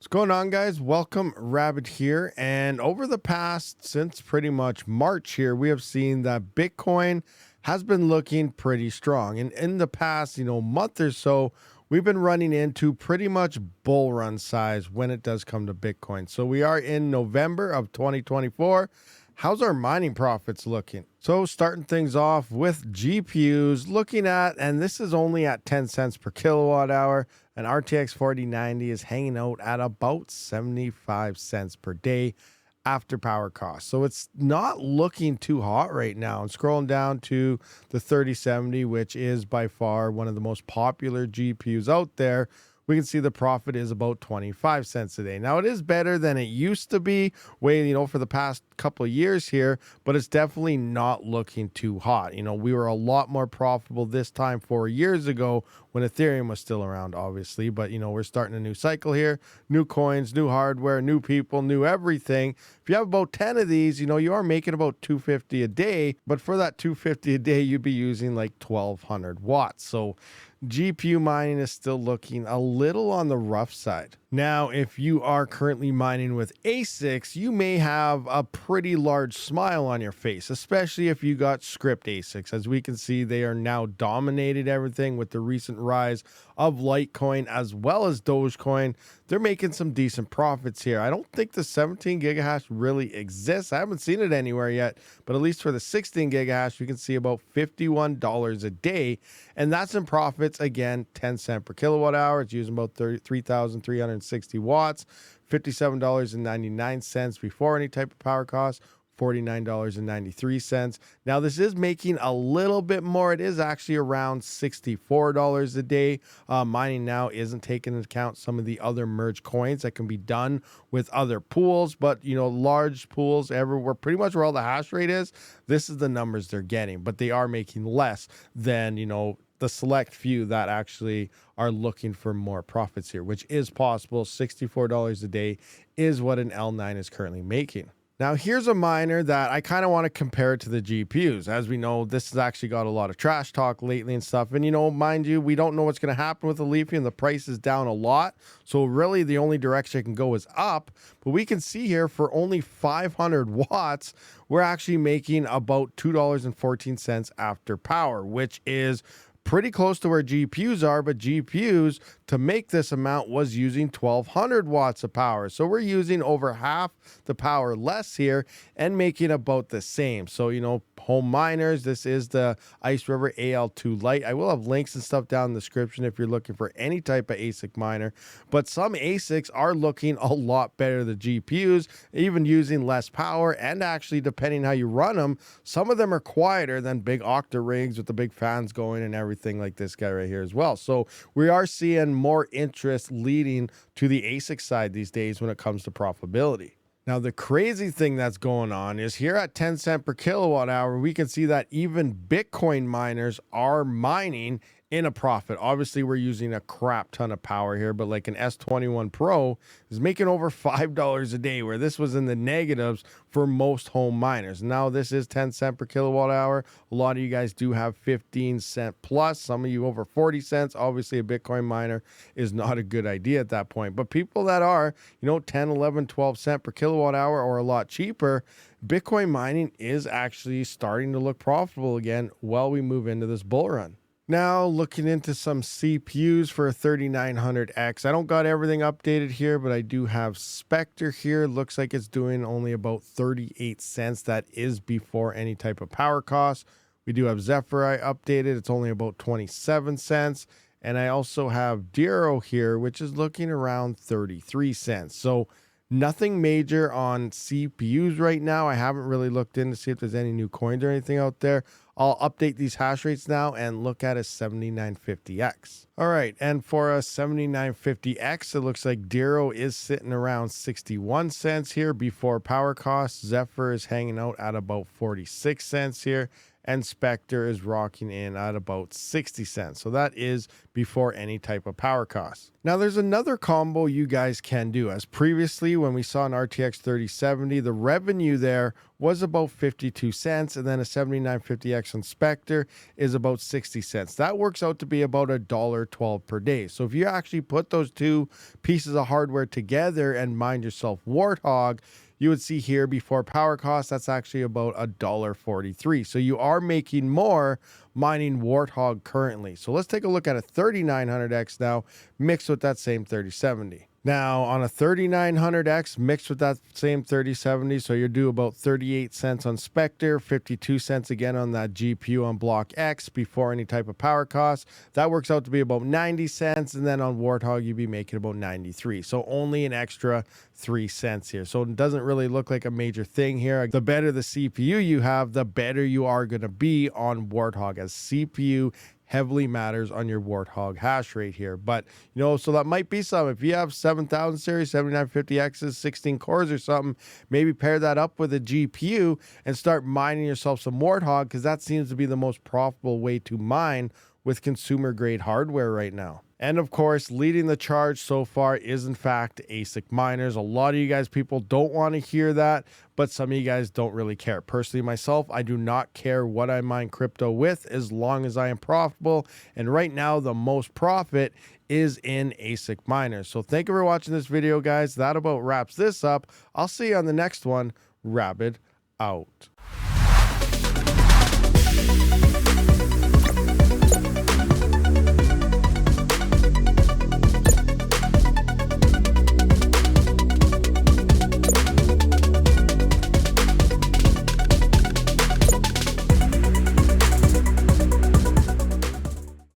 What's going on, guys? Welcome, Rabid here. And over the past, since pretty much March here, we have seen that Bitcoin has been looking pretty strong. And in the past, month or so, we've been running into pretty much bull run size when it does come to Bitcoin. So we are in November of 2024. How's our mining profits looking? So starting things off with GPUs, looking at, and this is only at 10 cents per kilowatt hour, an RTX 4090 is hanging out at about 75 cents per day after power costs. So it's not looking too hot right now. And scrolling down to the 3070, which is by far one of the most popular GPUs out there, we can see the profit is about 25 cents a day. Now, it is better than it used to be for the past couple of years here, but it's definitely not looking too hot. We were a lot more profitable this time 4 years ago when Ethereum was still around, obviously. But, we're starting a new cycle here, new coins, new hardware, new people, new everything. If you have about 10 of these, you are making about $250 a day. But for that $250 a day, you'd be using like 1,200 watts. So GPU mining is still looking a little on the rough side. Now, if you are currently mining with ASICs, you may have a pretty large smile on your face, especially if you got script ASICs. As we can see, they are now dominated everything with the recent rise of Litecoin as well as Dogecoin. They're making some decent profits here. I don't think the 17 gigahash really exists. I haven't seen it anywhere yet, but at least for the 16 gigahash, you can see about $51 a day. And that's in profits, again, 10 cents per kilowatt hour. It's using about 3,360 watts, $57.99 before any type of power cost, $49.93. Now, this is making a little bit more. It is actually around $64 a day. Mining now isn't taking into account some of the other merge coins that can be done with other pools, but large pools everywhere, pretty much where all the hash rate is, this is the numbers they're getting, but they are making less than, the select few that actually are looking for more profits here, which is possible. $64 a day is what an L9 is currently making. Now, here's a miner that I kind of want to compare to the GPUs. As we know, this has actually got a lot of trash talk lately and stuff. And, mind you, we don't know what's going to happen with the lithium. The price is down a lot. So really, the only direction it can go is up. But we can see here for only 500 watts, we're actually making about $2.14 after power, which is pretty close to where GPUs are, but GPUs to make this amount was using 1,200 watts of power. So we're using over half the power less here and making about the same. So, home miners, this is the Ice River AL2 Lite. I will have links and stuff down in the description if you're looking for any type of ASIC miner, but some ASICs are looking a lot better than GPUs, even using less power, and actually, depending how you run them, some of them are quieter than big Octa rigs with the big fans going and everything like this guy right here as well. So we are seeing more interest leading to the ASIC side these days when it comes to profitability. Now, the crazy thing that's going on is here at 10 cents per kilowatt hour, we can see that even Bitcoin miners are mining in a profit. Obviously, we're using a crap ton of power here, but like an S21 Pro is making over $5 a day, where this was in the negatives for most home miners. Now, this is 10 cents per kilowatt hour. A lot of you guys do have 15 cent plus, some of you over 40 cents. Obviously, a Bitcoin miner is not a good idea at that point. But people that are, 10, 11, 12 cent per kilowatt hour or a lot cheaper, Bitcoin mining is actually starting to look profitable again while we move into this bull run. Now, looking into some CPUs for a 3900X. I don't got everything updated here, but I do have Spectre here. Looks like it's doing only about 38 cents. That is before any type of power cost. We do have Zephyr I updated. It's only about 27 cents. And I also have Dero here, which is looking around 33 cents. So nothing major on CPUs right now. I haven't really looked in to see if there's any new coins or anything out there. I'll update these hash rates now and look at a 7950X. All right, and for a 7950X, it looks like Dero is sitting around 61 cents here before power costs. Zephyr is hanging out at about 46 cents here. and Spectre is rocking in at about 60 cents. So that is before any type of power costs. Now there's another combo you guys can do. As previously when we saw an RTX 3070, the revenue there was about 52 cents, and then a 7950X on Spectre is about 60 cents. That works out to be about $1.12 per day. So if you actually put those two pieces of hardware together and mine yourself Warthog, you would see here before power costs, that's actually about $1.43. So you are making more mining Warthog currently. So let's take a look at a 3900X now mixed with that same 3070. Now on a 3900X mixed with that same 3070, so you're due about 38 cents on Spectre, 52 cents again on that GPU on Block X before any type of power costs. That works out to be about 90 cents, and then on Warthog you'd be making about 93. So only an extra 3 cents here. So it doesn't really look like a major thing here. The better the CPU you have, the better you are going to be on Warthog, as CPU heavily matters on your Warthog hash rate here. But you know, so that might be some. If you have 7000 series 7950Xs, 16 cores or something, maybe pair that up with a GPU and start mining yourself some Warthog, because that seems to be the most profitable way to mine with consumer grade hardware right now. And of course, leading the charge so far is in fact ASIC miners. A lot of you guys people don't want to hear that, but some of you guys don't really care. Personally, myself, I do not care what I mine crypto with as long as I am profitable. And right now, the most profit is in ASIC miners. So thank you for watching this video, guys. That about wraps this up. I'll see you on the next one. Rabid out.